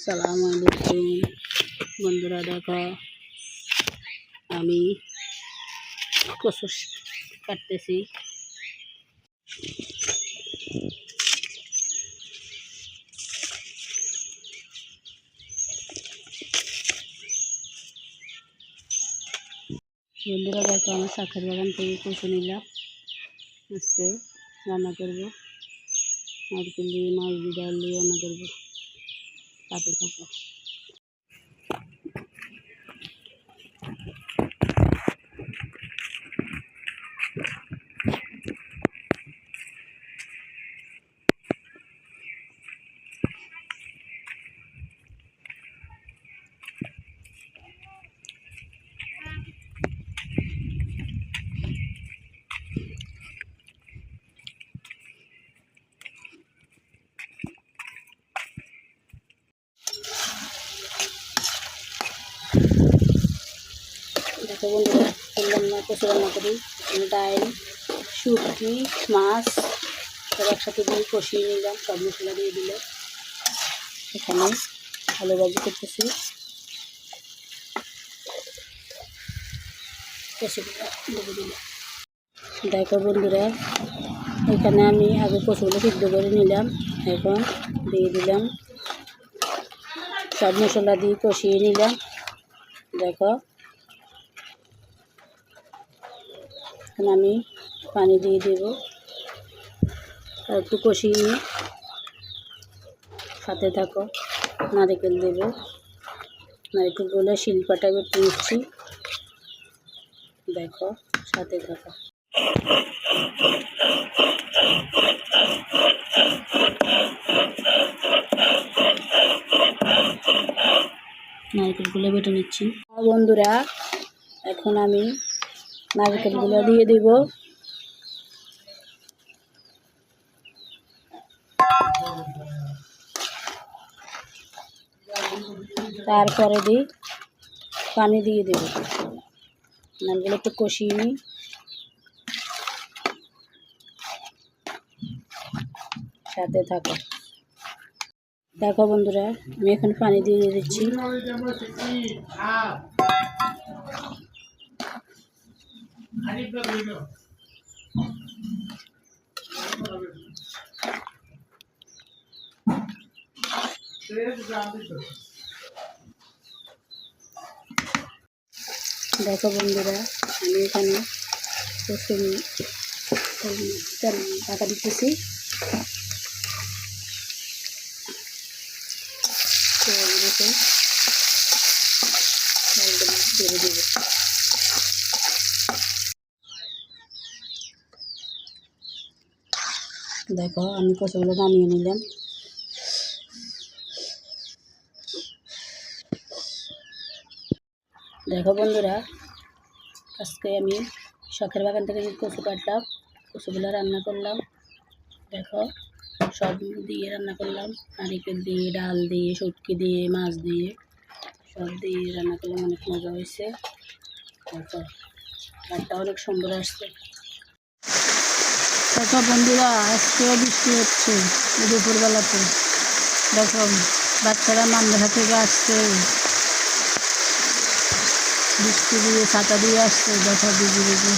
আসসালামু আলাইকুম বন্ধুরা, দেখো আমি কচু কাটতেছি। বন্ধুরা দেখো, আমার শাকের বাগান থেকে কচু নিলাম। আজকে রান্না করবো, নারকেল দিয়ে, মাছ দিয়ে, ডাল দিয়ে রান্না করবো। তাতে থাকো। দেখো বন্ধুরা, বললাম না কচু রান্না করি। ডাল, শুটকি, মাছ সব একসাথে দিয়ে কষিয়ে নিলাম। সব মশলা দিয়ে দিলে এখানে আলু ভাজি করতেছি। দেখো বন্ধুরা, এখানে আমি আগে কচুগুলো সিদ্ধ করে নিলাম। এখন দিয়ে দিলাম, সব মশলা দিয়ে কষিয়ে নিলাম। দেখো, এখন আমি পানি দিয়ে দেব, আর একটু কষিয়ে নিয়ে সাথে থাকো। নারকেল দেব, নারকেলগুলো শিলপাটা বেটে নিচ্ছি। দেখো, সাথে থাকো। নারকেলগুলো বেটে নিচ্ছি। বন্ধুরা, এখন আমি নারকেলগুলো দিয়ে দেব। তারপরে পানি দিয়ে দেব। নারকেল একটু কষিয়ে নিই। সাথে থাকো। দেখো বন্ধুরা, আমি এখন পানি দিয়ে দিচ্ছি। দেখো বন্ধুরা, আমি এখানে টাকা দিতেছি। দেখো, আমি কচুগুলো নামিয়ে নিলাম। দেখো বন্ধুরা, আজকে আমি শখের বাগান থেকে কচু কাটলাম, কচুগুলো রান্না করলাম। দেখো, সব দিয়ে রান্না করলাম। নারকেল দিয়ে, ডাল দিয়ে, শুটকি দিয়ে, মাছ দিয়ে, সব দিয়ে রান্না করলাম। অনেক মজা হয়েছে। দেখো, ভাতটা অনেক সুন্দর আসছে। দেখো বন্ধুরা, আজকে বৃষ্টি হচ্ছে দুপুরবেলাতে। দেখো, বাচ্চারা মান্দাহা থেকে আসছে, বৃষ্টি দিয়ে ছাতা দিয়ে আসছে। দেখো, ভিজে ভিজে।